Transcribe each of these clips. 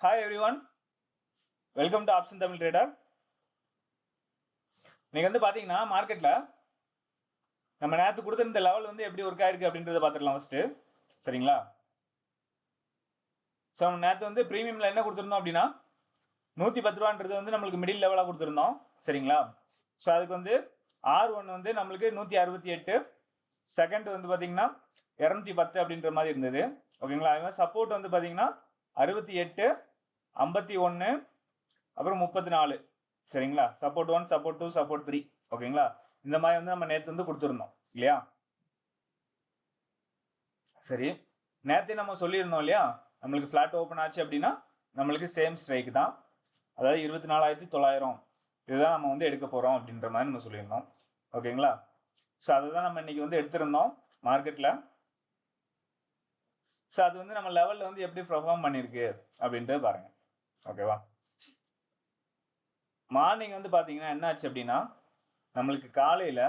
Hi everyone, welcome to Option Tamil Trader. நீங்கள் வந்து பார்த்தீங்கன்னா மார்க்கெட்டில் நம்ம நேற்று கொடுத்துருந்த லெவல் வந்து எப்படி ஒர்க் ஆயிருக்கு அப்படின்றத பார்த்துக்கலாம் ஃபஸ்ட்டு. சரிங்களா? ஸோ நம்ம நேற்று வந்து ப்ரீமியமில் என்ன கொடுத்துருந்தோம் அப்படின்னா 110 ரூபான்றது வந்து நம்மளுக்கு மிடில் லெவலாக கொடுத்துருந்தோம். சரிங்களா? ஸோ அதுக்கு வந்து R1 வந்து நம்மளுக்கு 168, செகண்ட் வந்து பார்த்தீங்கன்னா 210 அப்படின்ற மாதிரி இருந்தது. ஓகேங்களா? அது மாதிரி சப்போர்ட் வந்து பார்த்தீங்கன்னா 68, 51, அப்புறம் 34. சரிங்களா? Support 1, support 2, support 3. ஓகேங்களா? இந்த மாதிரி வந்து நம்ம நேற்று வந்து கொடுத்துருந்தோம் இல்லையா? சரி, நேற்று நம்ம சொல்லியிருந்தோம் இல்லையா, நம்மளுக்கு ஃப்ளாட் ஓப்பன் ஆச்சு அப்படின்னா நம்மளுக்கு சேம் ஸ்ட்ரைக் தான், அதாவது 24,900 இதுதான் நம்ம வந்து எடுக்க போகிறோம் அப்படின்ற மாதிரி நம்ம சொல்லியிருந்தோம். ஓகேங்களா? ஸோ அதை தான் நம்ம இன்னைக்கு வந்து எடுத்திருந்தோம் மார்க்கெட்டில். ஸோ அது வந்து நம்ம லெவலில் வந்து எப்படி பெர்ஃபார்ம் பண்ணியிருக்கு அப்படின்றது பாருங்க. ஓகேவா? மார்னிங் வந்து பார்த்தீங்கன்னா என்ன ஆச்சு அப்படின்னா, நம்மளுக்கு காலையில்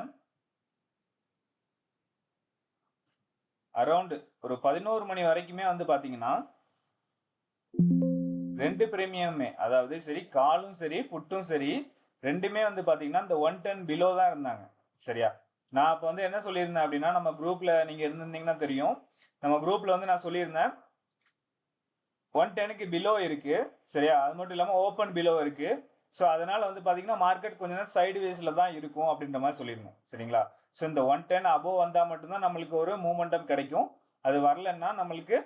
அரௌண்டு ஒரு 11 மணி வரைக்குமே வந்து பார்த்தீங்கன்னா ரெண்டு பிரீமியமே, அதாவது சரி காலும் சரி புட்டும் சரி ரெண்டுமே வந்து பார்த்தீங்கன்னா இந்த 110 பிலோ தான் இருந்தாங்க. சரியா? நான் இப்போ வந்து என்ன சொல்லியிருந்தேன் அப்படின்னா, நம்ம குரூப்பில் நீங்கள் இருந்திருந்தீங்கன்னா தெரியும், நம்ம குரூப்பில் வந்து நான் சொல்லியிருந்தேன் 110க்கு பிலோ இருக்குது. சரியா? அது மட்டும் இல்லாமல் ஓப்பன் பிலோ இருக்குது. ஸோ அதனால் வந்து பார்த்தீங்கன்னா மார்க்கெட் கொஞ்சம் நேரம் சைடு வேஸில் தான் இருக்கும் அப்படின்ற மாதிரி சொல்லியிருந்தேன். சரிங்களா? ஸோ இந்த 110 அபோவ் வந்தால் மட்டும்தான் நம்மளுக்கு ஒரு மூமெண்டம் கிடைக்கும். அது வரலன்னா நம்மளுக்கு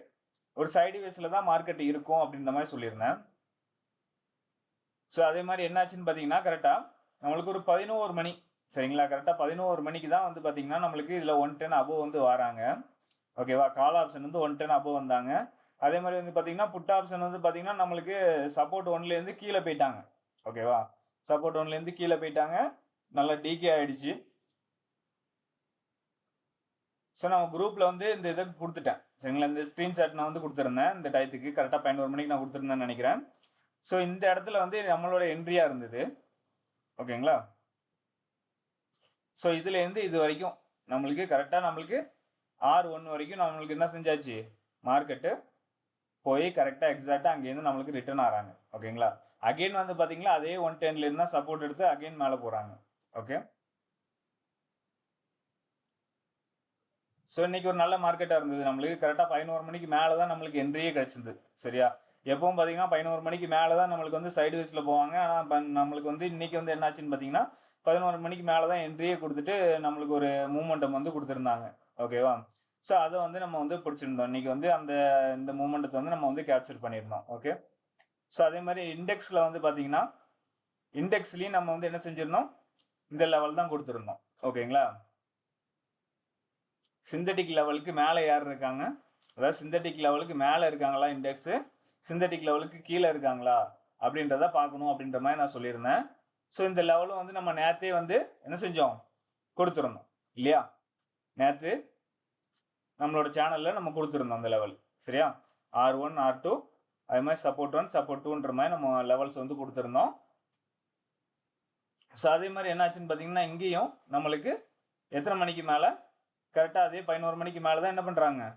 ஒரு சைடு வேஸில் தான் மார்க்கெட் இருக்கும் அப்படின்ற மாதிரி சொல்லியிருந்தேன். ஸோ அதே மாதிரி என்னாச்சுன்னு பார்த்தீங்கன்னா கரெக்டாக நம்மளுக்கு ஒரு 11 மணி, சரிங்களா, கரெக்டாக 11 மணிக்கு தான் வந்து பார்த்தீங்கன்னா நம்மளுக்கு இதில் 110 அபோவ் வந்து வராங்க. ஓகேவா? கால் ஆப்ஷன் வந்து 110 அபோவ் வந்தாங்க. அதே மாதிரி வந்து பார்த்தீங்கன்னா புட் ஆப்ஷன் வந்து பார்த்தீங்கன்னா நம்மளுக்கு சப்போர்ட் 1லேருந்து கீழே போயிட்டாங்க. ஓகேவா? சப்போர்ட் 1லேருந்து கீழே போயிட்டாங்க, நல்லா டிகே ஆயிடுச்சு. ஸோ நான் குரூப்பில் வந்து இந்த இதை கொடுத்துட்டேன். சரிங்களா? இந்த ஸ்க்ரீன்ஷாட் நான் வந்து கொடுத்துருந்தேன் இந்த டயத்துக்கு கரெக்டாக 11 மணிக்கு நான் கொடுத்துருந்தேன்னு நினைக்கிறேன். ஸோ இந்த இடத்துல வந்து நம்மளோட என்ட்ரியாக இருந்தது. ஓகேங்களா? ஸோ இதுலேருந்து இது வரைக்கும் நம்மளுக்கு கரெக்டாக நம்மளுக்கு R1 வரைக்கும் நம்மளுக்கு என்ன செஞ்சாச்சு, மார்க்கெட்டு போய் கரெக்டாக எக்ஸாக்டாக அங்கேருந்து நம்மளுக்கு ரிட்டர்ன் ஆகிறாங்க. ஓகேங்களா? அகெயின் வந்து பார்த்தீங்களா அதே 110லேருந்து தான் சப்போர்ட் எடுத்து அகெயின் மேலே போகிறாங்க. ஓகே, ஸோ இன்னைக்கு ஒரு நல்ல மார்க்கெட்டாக இருந்தது. நம்மளுக்கு கரெக்டாக 11 மணிக்கு மேலே தான் நம்மளுக்கு என்ட்ரியே கிடச்சிது. சரியா? எப்பவும் பார்த்தீங்கன்னா 11 மணிக்கு மேலே தான் நம்மளுக்கு வந்து சைடு வேஸில் போவாங்க. ஆனால் நம்மளுக்கு வந்து இன்னைக்கு வந்து என்னாச்சுன்னு பார்த்தீங்கன்னா 11 மணிக்கு மேலே தான் என்ட்ரியே கொடுத்துட்டு நம்மளுக்கு ஒரு மூமெண்டம் வந்து கொடுத்துருந்தாங்க. ஓகேவா? ஸோ அதை வந்து நம்ம வந்து பிடிச்சிருந்தோம். இன்னைக்கு வந்து இந்த மூமெண்டத்தை வந்து நம்ம வந்து கேப்சர் பண்ணியிருந்தோம். ஓகே, ஸோ அதே மாதிரி இண்டெக்ஸில் வந்து பார்த்தீங்கன்னா இண்டெக்ஸ்லேயும் நம்ம வந்து என்ன செஞ்சிருந்தோம், இந்த லெவல் தான் கொடுத்துருந்தோம். ஓகேங்களா? சிந்தட்டிக் லெவலுக்கு மேலே யார் இருக்காங்க, அதாவது சிந்தட்டிக் லெவலுக்கு மேலே இருக்காங்களா இண்டெக்ஸு, சிந்தட்டிக் லெவலுக்கு கீழே இருக்காங்களா அப்படின்றத பார்க்கணும் அப்படின்ற மாதிரி நான் சொல்லியிருந்தேன். ஸோ இந்த லெவலும் வந்து நம்ம நேற்றே வந்து என்ன செஞ்சோம், கொடுத்துருந்தோம் இல்லையா? நேற்று நம்மளோட சேனலில் நம்ம கொடுத்துருந்தோம் அந்த லெவல். சரியா? R1, R2, அது மாதிரி சப்போர்ட் 1, சப்போர்ட் 2ன்ற மாதிரி நம்ம லெவல்ஸ் வந்து கொடுத்துருந்தோம். ஸோ அதே மாதிரி என்னாச்சுன்னு பார்த்தீங்கன்னா இங்கேயும் நம்மளுக்கு எத்தனை மணிக்கு மேலே, கரெக்டாக அதே 11 மணிக்கு மேலே தான் என்ன பண்ணுறாங்க,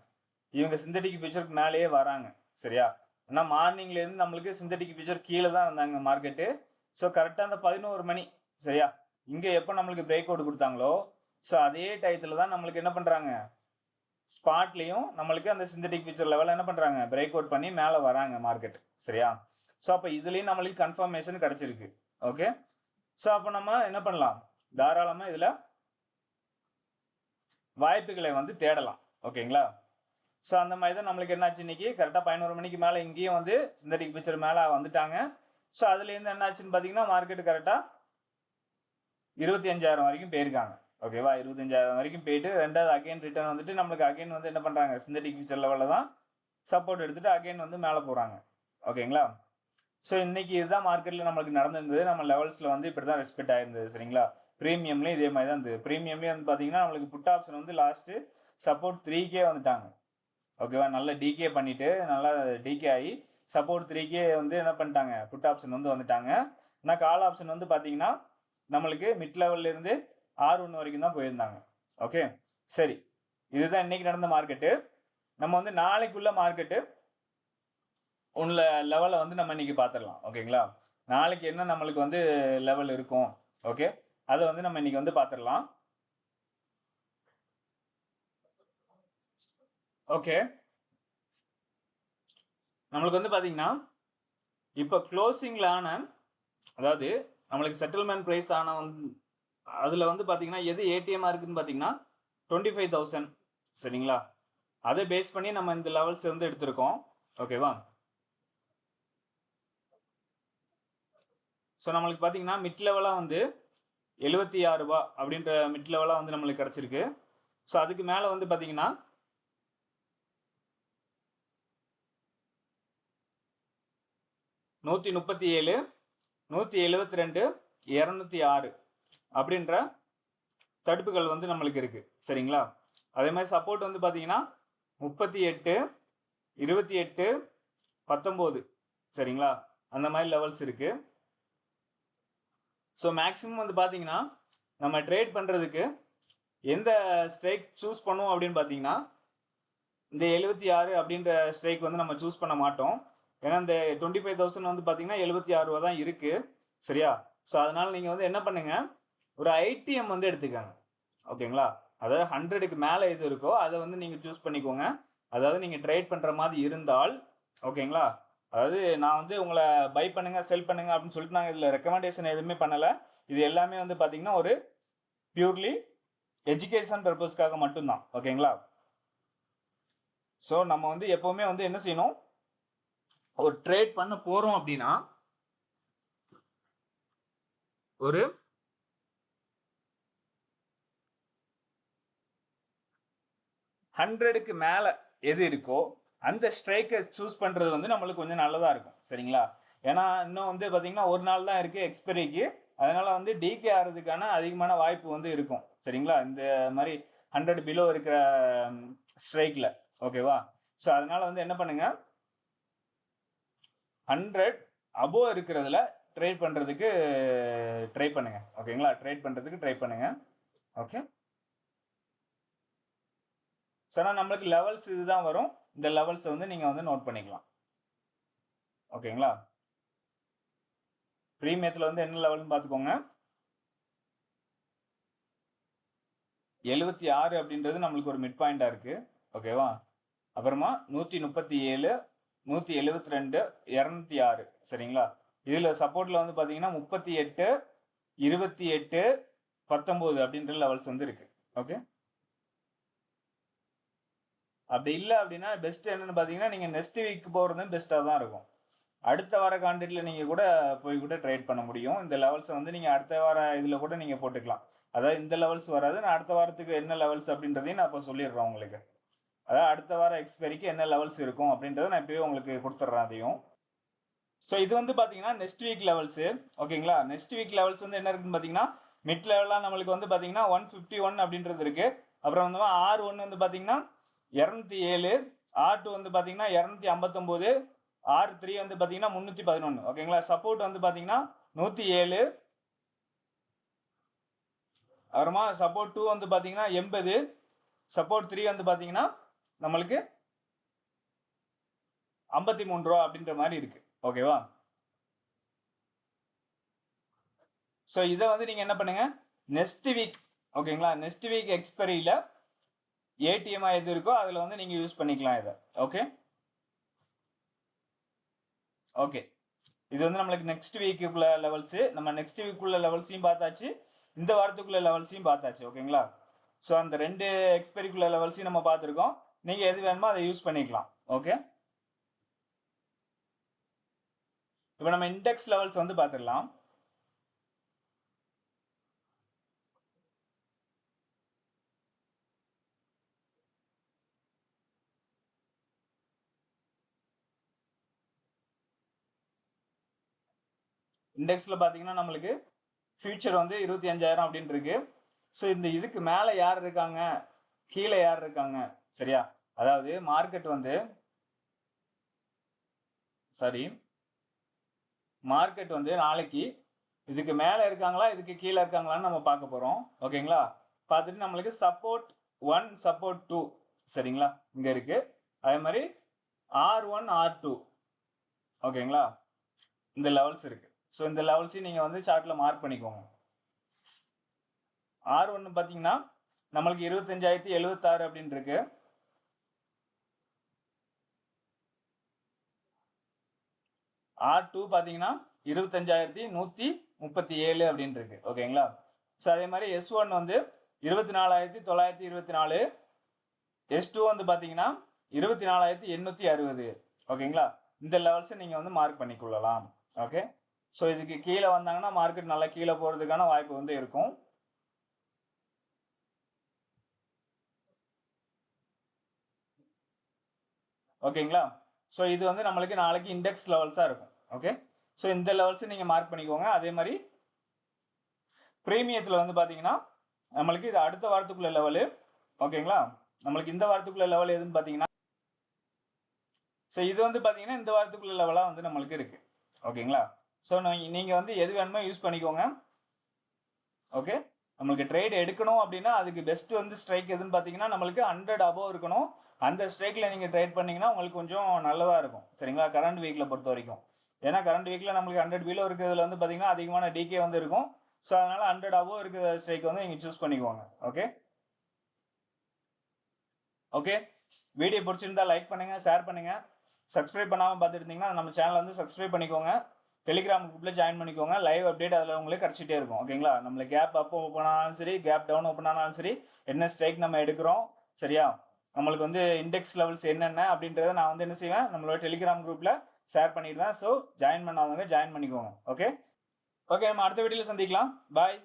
இவங்க சிந்தட்டிக் ஃபியூச்சருக்கு மேலேயே வராங்க. சரியா? ஆனால் மார்னிங்லேருந்து நம்மளுக்கு சிந்தட்டிக் ஃபியூச்சர் கீழே தான் இருந்தாங்க மார்க்கெட்டு. ஸோ கரெக்டாக அந்த 11 மணி, சரியா, இங்கே எப்போ நம்மளுக்கு பிரேக் அவுட் கொடுத்தாங்களோ ஸோ அதே டயத்தில் தான் நம்மளுக்கு என்ன பண்ணுறாங்க, ஸ்பாட்லேயும் நம்மளுக்கு அந்த சிந்தட்டிக் ஃபியூச்சர் லெவலில் என்ன பண்ணுறாங்க, பிரேக் அவுட் பண்ணி மேலே வராங்க மார்க்கெட். சரியா? ஸோ அப்போ இதுலேயும் நம்மளுக்கு கன்ஃபர்மேஷன் கிடச்சிருக்கு. ஓகே, ஸோ அப்போ நம்ம என்ன பண்ணலாம், தாராளமாக இதில் வாய்ப்புகளை வந்து தேடலாம். ஓகேங்களா? ஸோ அந்த மாதிரி தான் நம்மளுக்கு என்னாச்சு, இன்னைக்கு கரெக்டாக 11 மணிக்கு மேலே இங்கேயும் வந்து சிந்தட்டிக் ஃபியூச்சர் மேலே வந்துட்டாங்க. ஸோ அதுலேருந்து என்னாச்சுன்னு பார்த்தீங்கன்னா மார்க்கெட்டு கரெக்டாக 25,000 வரைக்கும் போயிருக்காங்க. ஓகேவா? 25,000 வரைக்கும் போயிட்டு ரெண்டாவது அகைன் ரிட்டர்ன் வந்துட்டு நம்மளுக்கு அகைன் வந்து என்ன பண்ணுறாங்க, சிந்தட்டிக் ஃபியூச்சர் லெவலில் தான் சப்போர்ட் எடுத்துகிட்டு அகைன் வந்து மேலே போகிறாங்க. ஓகேங்களா? ஸோ இன்னைக்கு இதுதான் மார்க்கெட்டில் நம்மளுக்கு நடந்திருந்தது. நம்ம லெவல்ஸில் வந்து இப்படி தான் ரெஸ்பெக்ட் ஆயிருந்தது. சரிங்களா? ப்ரீமியம்லேயும் இதே மாதிரி தான் இருந்தது. ப்ரீமியம்லேயும் வந்து பார்த்தீங்கன்னா நம்மளுக்கு புட் ஆப்ஷன் வந்து லாஸ்ட்டு சப்போர்ட் 3K வந்துட்டாங்க. ஓகேவா? நல்லா டிகே பண்ணிவிட்டு நல்லா டிகே ஆகி சப்போர்ட் 3K வந்து என்ன பண்ணிட்டாங்க, புட் ஆப்ஷன் வந்து வந்துட்டாங்க. ஆனால் கால் ஆப்ஷன் வந்து பார்த்தீங்கன்னா நம்மளுக்கு மிட் லெவல்லேருந்து R1 வரைக்கும் தான் போயிருந்தாங்க. ஓகே, சரி, இதுதான் இன்னைக்கு நடந்த மார்க்கெட்டு. நம்ம வந்து நாளைக்குள்ள மார்க்கெட்டு உள்ள லெவலை வந்து நம்ம இன்னைக்கு பார்த்துடலாம். ஓகேங்களா? நாளைக்கு என்ன நம்மளுக்கு வந்து லெவல் இருக்கும், ஓகே, அதை வந்து நம்ம இன்னைக்கு வந்து பார்த்துடலாம். ஓகே, நம்மளுக்கு வந்து பார்த்தீங்கன்னா இப்போ க்ளோசிங்ல ஆன, அதாவது நம்மளுக்கு செட்டில்மெண்ட் ப்ரைஸ் ஆன அதில் வந்து பார்த்தீங்கன்னா எது ஏடிஎம்மாக இருக்குதுன்னு பார்த்தீங்கன்னா 25,000. சரிங்களா? அதை பேஸ் பண்ணி நம்ம இந்த லெவல்ஸ் வந்து எடுத்திருக்கோம். ஓகேவா? ஸோ நம்மளுக்கு பார்த்தீங்கன்னா மிட் லெவலாக வந்து 76 ரூபா அப்படின்ற மிட் லெவலாக வந்து நம்மளுக்கு கிடச்சிருக்கு. ஸோ அதுக்கு மேலே வந்து பார்த்தீங்கன்னா 137, 172, 206 அப்படின்ற தடுப்புகள் வந்து நம்மளுக்கு இருக்கு. சரிங்களா? அதே மாதிரி சப்போர்ட் வந்து பார்த்தீங்கன்னா 38, 28, 19. சரிங்களா? அந்த மாதிரி லெவல்ஸ் இருக்கு. ஸோ மேக்ஸிமம் வந்து பார்த்தீங்கன்னா நம்ம ட்ரேட் பண்ணுறதுக்கு எந்த ஸ்ட்ரைக் சூஸ் பண்ணுவோம் அப்படின்னு பார்த்தீங்கன்னா இந்த 76 அப்படின்ற ஸ்ட்ரைக் வந்து நம்ம சூஸ் பண்ண மாட்டோம். ஏன்னா இந்த 25,000 வந்து பார்த்தீங்கன்னா 76 ரூபா தான் இருக்குது. சரியா? ஸோ அதனால் நீங்கள் வந்து என்ன பண்ணுங்க, ஒரு ஐடிஎம் வந்து எடுத்துக்கோங்க. ஓகேங்களா? அதாவது 100க்கு மேலே எது இருக்கோ அதை வந்து நீங்கள் சூஸ் பண்ணிக்கோங்க. அதாவது நீங்கள் ட்ரேட் பண்ணுற மாதிரி இருந்தால், ஓகேங்களா? அதாவது நான் வந்து உங்களை பை பண்ணுங்க செல் பண்ணுங்க அப்படின்னு சொல்லிட்டு நாங்கள் இதில் ரெக்கமெண்டேஷன் எதுவுமே பண்ணலை. இது எல்லாமே வந்து பார்த்தீங்கன்னா ஒரு பியூர்லி எஜுகேஷன் பர்பஸ்க்காக மட்டும்தான். ஓகேங்களா? ஸோ நம்ம வந்து எப்போவுமே வந்து என்ன செய்யணும், ஒரு ட்ரேட் பண்ண போகிறோம் அப்படின்னா ஒரு 100க்கு மேலே எது இருக்கோ அந்த ஸ்ட்ரைக்கை சூஸ் பண்ணுறது வந்து நம்மளுக்கு கொஞ்சம் நல்லதாக இருக்கும். சரிங்களா? ஏன்னா இன்னும் வந்து பார்த்தீங்கன்னா ஒரு நாள் தான் இருக்குது எக்ஸ்பைரிக்கு. அதனால் வந்து டிகே ஆகிறதுக்கான அதிகமான வாய்ப்பு வந்து இருக்கும். சரிங்களா? இந்த மாதிரி 100 பிலோ இருக்கிற ஸ்ட்ரைக்கில். ஓகேவா? ஸோ அதனால் வந்து என்ன பண்ணுங்கள், 100 அபோவ் இருக்கிறதுல ட்ரேட் பண்ணுறதுக்கு ட்ரை பண்ணுங்கள். ஓகேங்களா? ட்ரேட் பண்ணுறதுக்கு ட்ரை பண்ணுங்கள். ஓகே, ஸோ ஆனால் நம்மளுக்கு லெவல்ஸ் இதுதான் வரும். இந்த லெவல்ஸை வந்து நீங்கள் வந்து நோட் பண்ணிக்கலாம். ஓகேங்களா? ப்ரீமியத்தில் வந்து என்ன லெவல்னு பார்த்துக்கோங்க. 76 அப்படின்றது நம்மளுக்கு ஒரு மிட் பாயிண்டாக இருக்குது. ஓகேவா? அப்புறமா 137, 172, 206. சரிங்களா? இதில் சப்போர்ட்டில் வந்து பார்த்தீங்கன்னா 38, 28, 19 அப்படின்ற லெவல்ஸ் வந்து இருக்குது. ஓகே, அப்படி இல்லை அப்படின்னா பெஸ்ட் என்னன்னு பார்த்தீங்கன்னா நீங்கள் நெக்ஸ்ட் வீக் போகிறது பெஸ்ட்டாக தான் இருக்கும். அடுத்த வார கான்ட்ராக்டில் நீங்கள் கூட போய் கூட ட்ரேட் பண்ண முடியும். இந்த லெவல்ஸை வந்து நீங்கள் அடுத்த வார இதில் கூட நீங்கள் போட்டுக்கலாம். அதாவது இந்த லெவல்ஸ் வராது, நான் அடுத்த வாரத்துக்கு என்ன லெவல்ஸ் அப்படின்றதையும் நான் இப்போ சொல்லிடுறேன் உங்களுக்கு. அதாவது அடுத்த வார எக்ஸ்பைரிக்கு என்ன லெவல்ஸ் இருக்கும் அப்படின்றத நான் இப்போயே உங்களுக்கு கொடுத்துட்றேன் அதையும். ஸோ இது வந்து பார்த்தீங்கன்னா நெக்ஸ்ட் வீக் லெவல்ஸு. ஓகேங்களா? நெக்ஸ்ட் வீக் லெவல்ஸ் வந்து என்ன இருக்குன்னு பார்த்தீங்கன்னா மிட் லெவலாக நம்மளுக்கு வந்து பார்த்தீங்கன்னா 151 அப்படின்றது இருக்குது. அப்புறம் வந்து R1 வந்து பார்த்தீங்கன்னா 207, R2 வந்து பார்த்தீங்கன்னா 259, R3 வந்து பார்த்தீங்கன்னா 311. ஓகேங்களா? சப்போர்ட் வந்து பார்த்தீங்கன்னா 107. அப்புறமா சப்போர்ட் 2 வந்து பார்த்தீங்கன்னா 80, சப்போர்ட் 3 வந்து பார்த்தீங்கன்னா நம்மளுக்கு 53 ரூபா அப்படின்ற மாதிரி இருக்கு. ஓகேவா? ஸோ இதை வந்து நீங்கள் என்ன பண்ணுங்க, நெக்ஸ்ட் வீக், ஓகேங்களா, நெக்ஸ்ட் வீக் எக்ஸ்பைரியில் ஏடிஎம்மாக எது இருக்கோ அதில் வந்து நீங்கள் யூஸ் பண்ணிக்கலாம் இதை. ஓகே ஓகே, இது வந்து நம்மளுக்கு நெக்ஸ்ட் வீக்குள்ள லெவல்ஸு. நம்ம நெக்ஸ்ட் வீக்குள்ள லெவல்ஸையும் பார்த்தாச்சு, இந்த வாரத்துக்குள்ள லெவல்ஸையும் பார்த்தாச்சு. ஓகேங்களா? ஸோ அந்த 2 எக்ஸ்பைரிக்குள்ள லெவல்ஸையும் நம்ம பார்த்துருக்கோம். நீங்கள் எது வேணுமோ அதை யூஸ் பண்ணிக்கலாம். ஓகே, இப்போ நம்ம இண்டெக்ஸ் லெவல்ஸ் வந்து பார்த்துடலாம். இண்டெக்ஸில் பார்த்தீங்கன்னா நம்மளுக்கு ஃபியூச்சர் வந்து 25,000 அப்படின்னு இருக்கு. ஸோ இந்த இதுக்கு மேலே யார் இருக்காங்க, கீழே யார் இருக்காங்க? சரியா? அதாவது மார்க்கெட் வந்து மார்க்கெட் வந்து நாளைக்கு இதுக்கு மேலே இருக்காங்களா இதுக்கு கீழே இருக்காங்களான்னு நம்ம பார்க்க போகிறோம். ஓகேங்களா? பார்த்துட்டு நம்மளுக்கு சப்போர்ட் 1, சப்போர்ட் 2, சரிங்களா, இங்கே இருக்குது. அதே மாதிரி R1, R2, ஓகேங்களா, இந்த லெவல்ஸ் இருக்கு. ஸோ இந்த லெவல்ஸையும் நீங்கள் வந்து சார்ட்டில் மார்க் பண்ணிக்கோங்க. R1 பார்த்தீங்கன்னா நம்மளுக்கு 25,076 அப்படின்னு இருக்கு. R2 பார்த்தீங்கன்னா 25,137 அப்படின்னு இருக்கு. ஓகேங்களா, ஸோ அதே மாதிரி S1 வந்து 24,924, S2 வந்து பார்த்தீங்கன்னா 24,860. ஓகேங்களா, இந்த லெவல்ஸை நீங்கள் வந்து மார்க் பண்ணிக்கொள்ளலாம். ஓகே, ஸோ இதுக்கு கீழே வந்தாங்கன்னா மார்க்கெட் நல்லா கீழே போகிறதுக்கான வாய்ப்பு வந்து இருக்கும். ஓகேங்களா, ஸோ இது வந்து நம்மளுக்கு நாளைக்கு இண்டெக்ஸ் லெவல்ஸாக இருக்கும். ஓகே, ஸோ இந்த லெவல்ஸை நீங்கள் மார்க் பண்ணிக்கோங்க. அதே மாதிரி ப்ரீமியத்தில் வந்து பார்த்தீங்கன்னா நம்மளுக்கு இது அடுத்த வாரத்துக்குள்ள லெவலு. ஓகேங்களா, நம்மளுக்கு இந்த வாரத்துக்குள்ள லெவல் எதுன்னு பார்த்தீங்கன்னா, ஸோ இது வந்து பார்த்தீங்கன்னா இந்த வாரத்துக்குள்ள லெவலாக வந்து நம்மளுக்கு இருக்குது. ஓகேங்களா, ஸோ நீங்கள் வந்து எது வேணுமோ யூஸ் பண்ணிக்கோங்க. ஓகே, நம்மளுக்கு ட்ரேட் எடுக்கணும் அப்படின்னா அதுக்கு பெஸ்ட் வந்து ஸ்ட்ரைக் எதுன்னு பார்த்தீங்கன்னா நம்மளுக்கு 100 அபோவ் இருக்கணும். அந்த ஸ்ட்ரைக்கில் நீங்கள் ட்ரேட் பண்ணிங்கன்னா உங்களுக்கு கொஞ்சம் நல்லதாக இருக்கும். சரிங்களா, கரண்ட் வீக்கில் பொறுத்த வரைக்கும். ஏன்னா கரண்ட் வீக்கில் நம்மளுக்கு 100 பிலோ இருக்கிறதுல வந்து பார்த்தீங்கன்னா அதிகமான டிகே வந்து இருக்கும். ஸோ அதனால் 100 அபோவ் இருக்கிற ஸ்ட்ரைக் வந்து நீங்கள் சூஸ் பண்ணிக்கோங்க. ஓகே ஓகே, வீடியோ பிடிச்சிருந்தா லைக் பண்ணுங்கள், ஷேர் பண்ணுங்கள். சப்ஸ்கிரைப் பண்ணாமல் பார்த்துட்டு இருந்தீங்கன்னா நம்ம சேனலை வந்து சப்ஸ்கிரைப் பண்ணிக்கோங்க. டெலிகிராம் குரூப்பில் ஜாயின் பண்ணிக்கோங்க. லைவ் அப்டேட் அதில் உங்களுக்கு கிடச்சிட்டே இருக்கும். ஓகேங்களா, நம்மளுக்கு கேப் அப் ஓப்பன் ஆனாலும் சரி, கேப் டவுன் ஓப்பன் ஆனாலும் சரி, என்ன ஸ்ட்ரைக் நம்ம எடுக்கிறோம், சரியா, நம்மளுக்கு வந்து இண்டெக்ஸ் லெவல்ஸ் என்னென்ன அப்படின்றத நான் வந்து என்ன செய்வேன், நம்மளோட டெலிகிராம் குரூப்பில் ஷேர் பண்ணிடுவேன். ஸோ ஜாயின் பண்ணாதவங்க ஜாயின் பண்ணிக்கோங்க. ஓகே ஓகே, நம்ம அடுத்த வீடியோவில் சந்திக்கலாம். பாய்.